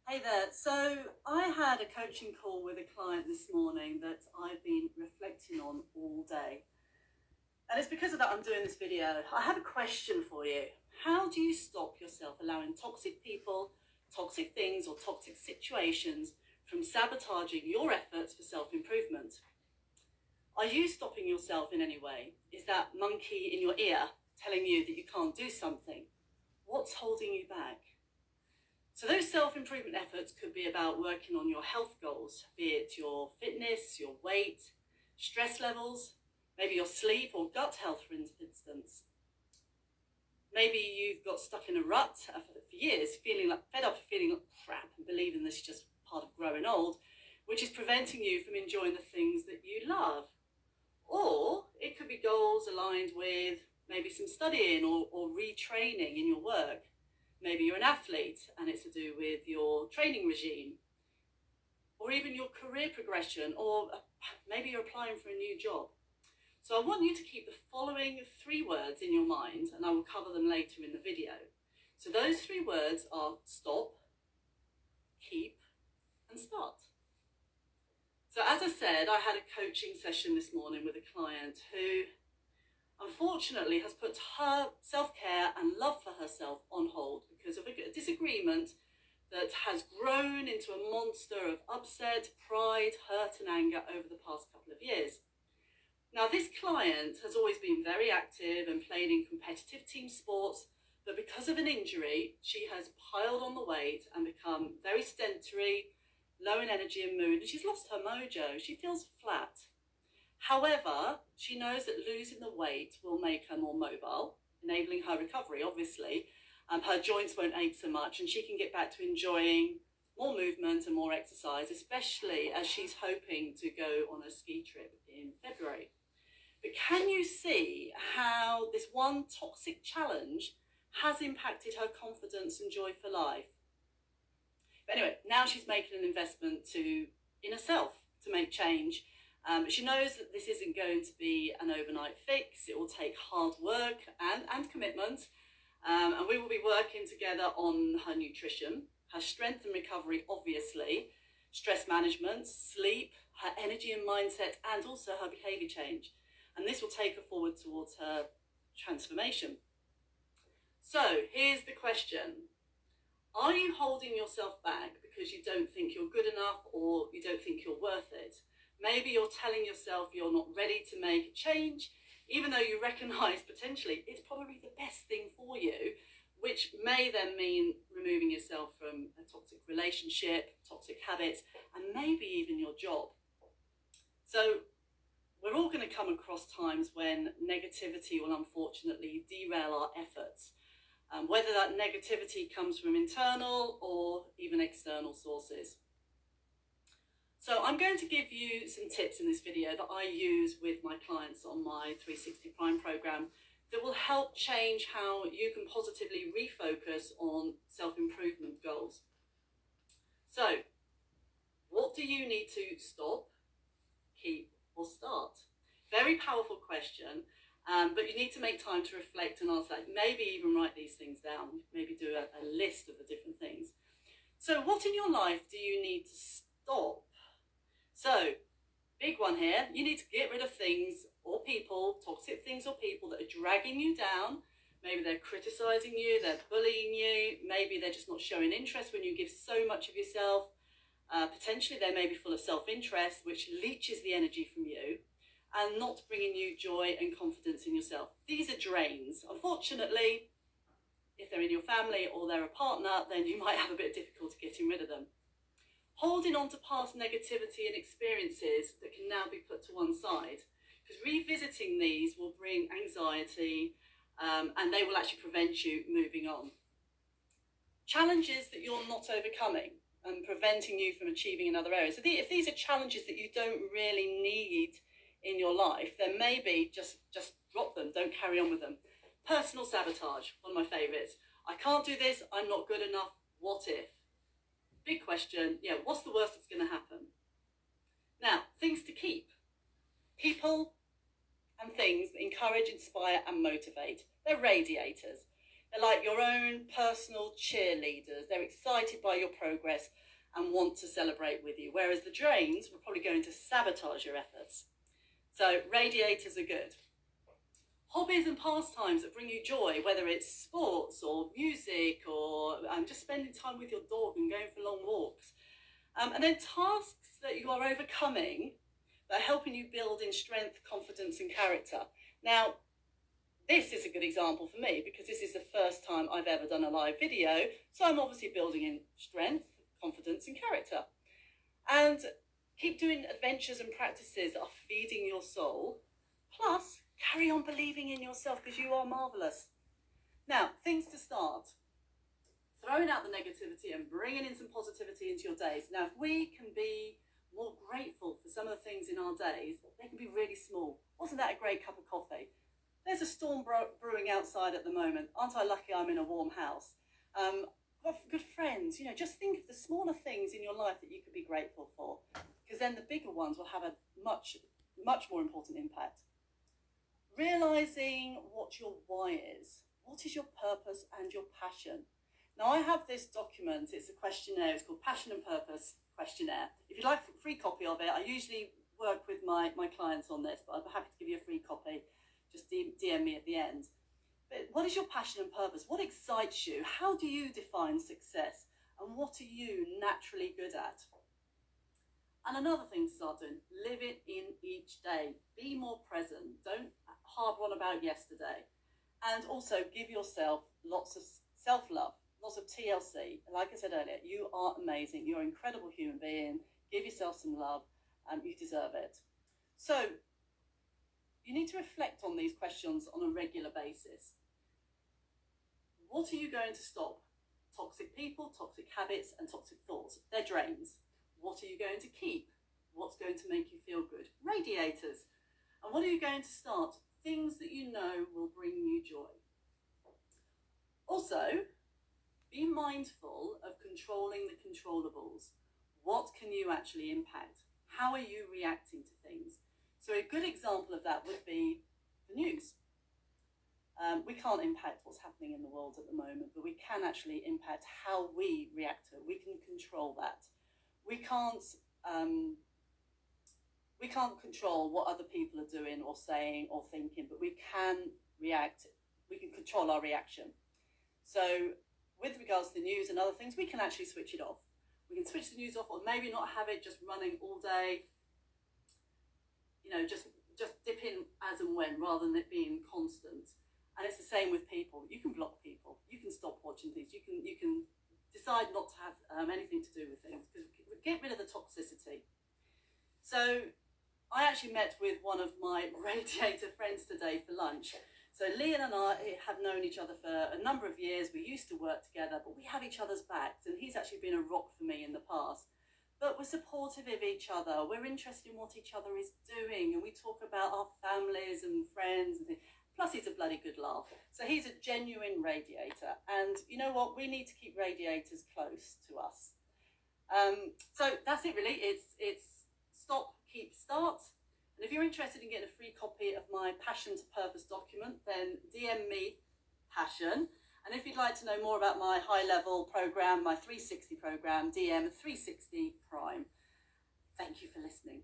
Hey there. So I had a coaching call with a client this morning that I've been reflecting on all day. And it's because of that I'm doing this video. I have a question for you. How do you stop yourself allowing toxic people, toxic things, or toxic situations from sabotaging your efforts for self-improvement? Are you stopping yourself in any way? Is that monkey in your ear telling you that you can't do something? What's holding you back? So those self-improvement efforts could be about working on your health goals, be it your fitness, your weight, stress levels, maybe your sleep or gut health, for instance. Maybe you've got stuck in a rut for years, feeling like fed up, feeling like crap, and believing this is just part of growing old, which is preventing you from enjoying the things that you love. Or it could be goals aligned with maybe some studying or retraining in your work. Maybe you're an athlete and it's to do with your training regime, or even your career progression, or maybe you're applying for a new job. So I want you to keep the following 3 words in your mind, and I will cover them later in the video. So those 3 words are stop, keep, and start. So as I said, I had a coaching session this morning with a client who unfortunately has put her self-care and love for herself on hold because of a disagreement that has grown into a monster of upset, pride, hurt and anger over the past couple of years. Now, this client has always been very active and played in competitive team sports, but because of an injury, she has piled on the weight and become very stentory, low in energy and mood, and she's lost her mojo. She feels flat. However, she knows that losing the weight will make her more mobile, enabling her recovery, obviously. Her joints won't ache so much, and she can get back to enjoying more movement and more exercise, especially as she's hoping to go on a ski trip in February. But can you see how this one toxic challenge has impacted her confidence and joy for life? But anyway, now she's making an investment in herself to make change. She knows that this isn't going to be an overnight fix. It will take hard work and commitment. And we will be working together on her nutrition, her strength and recovery, obviously, stress management, sleep, her energy and mindset, and also her behaviour change. And this will take her forward towards her transformation. So here's the question. Are you holding yourself back because you don't think you're good enough or you don't think you're worth it? Maybe you're telling yourself you're not ready to make a change, even though you recognise potentially it's probably the best thing for you, which may then mean removing yourself from a toxic relationship, toxic habits, and maybe even your job. So we're all going to come across times when negativity will unfortunately derail our efforts, whether that negativity comes from internal or even external sources. So I'm going to give you some tips in this video that I use with my clients on my 360 Prime program that will help change how you can positively refocus on self-improvement goals. So what do you need to stop, keep, or start? Very powerful question, but you need to make time to reflect and answer that. Maybe even write these things down, maybe do a list of the different things. So what in your life do you need to stop? So, big one here, you need to get rid of things or people, toxic things or people that are dragging you down. Maybe they're criticising you, they're bullying you, maybe they're just not showing interest when you give so much of yourself. Potentially they may be full of self-interest, which leaches the energy from you and not bringing you joy and confidence in yourself. These are drains. Unfortunately, if they're in your family or they're a partner, then you might have a bit of difficulty getting rid of them. Holding on to past negativity and experiences that can now be put to one side, because revisiting these will bring anxiety and they will actually prevent you moving on. Challenges that you're not overcoming and preventing you from achieving in other areas. So if these are challenges that you don't really need in your life, then maybe just drop them, don't carry on with them. Personal sabotage, one of my favourites. I can't do this, I'm not good enough, what if? Big question, what's the worst that's going to happen? Now, things to keep. People and things that encourage, inspire and motivate. They're radiators. They're like your own personal cheerleaders. They're excited by your progress and want to celebrate with you, whereas the drains were probably going to sabotage your efforts. So radiators are good. Hobbies and pastimes that bring you joy, whether it's sports or music or just spending time with your dog and going for long walks. And then tasks that you are overcoming that are helping you build in strength, confidence and character. Now, this is a good example for me because this is the first time I've ever done a live video. So I'm obviously building in strength, confidence and character. And keep doing adventures and practices that are feeding your soul. Plus, carry on believing in yourself because you are marvellous. Now, things to start. Throwing out the negativity and bringing in some positivity into your days. Now, if we can be more grateful for some of the things in our days, they can be really small. Wasn't that a great cup of coffee? There's a storm brewing outside at the moment. Aren't I lucky I'm in a warm house? Got good friends. You know, just think of the smaller things in your life that you could be grateful for, because then the bigger ones will have a much more important impact. Realising what your why is. What is your purpose and your passion? Now, I have this document. It's a questionnaire. It's called Passion and Purpose Questionnaire. If you'd like a free copy of it, I usually work with my clients on this, but I'm happy to give you a free copy. Just DM me at the end. But what is your passion and purpose? What excites you? How do you define success? And what are you naturally good at? And another thing to start doing, live it in each day. Be more present. Don't harbour on about yesterday. And also give yourself lots of self-love, lots of TLC. Like I said earlier, you are amazing. You're an incredible human being. Give yourself some love. You deserve it. So, you need to reflect on these questions on a regular basis. What are you going to stop? Toxic people, toxic habits, and toxic thoughts. They're drains. What are you going to keep? What's going to make you feel good? Radiators. And what are you going to start? Things that you know will bring you joy. Also, be mindful of controlling the controllables. What can you actually impact? How are you reacting to things? So a good example of that would be the news. We can't impact what's happening in the world at the moment, but we can actually impact how we react to it. We can control that. We can't control what other people are doing or saying or thinking, but we can react. We can control our reaction. So with regards to the news and other things, we can actually switch it off. We can switch the news off, or maybe not have it just running all day. You know, just dip in as and when, rather than it being constant. And it's the same with people. You can block people. You can stop watching things. You can decide not to have anything to do with things, because get rid of the toxicity. So I actually met with one of my radiator friends today for lunch. So Leon and I have known each other for a number of years. We used to work together, but we have each other's backs, and he's actually been a rock for me in the past. But we're supportive of each other. We're interested in what each other is doing, and we talk about our families and friends and things. Plus, he's a bloody good laugh. So he's a genuine radiator. And you know what? We need to keep radiators close to us. So that's it, really. It's stop, keep, start. And if you're interested in getting a free copy of my Passion to Purpose document, then DM me Passion. And if you'd like to know more about my high-level program, my 360 program, DM 360 Prime. Thank you for listening.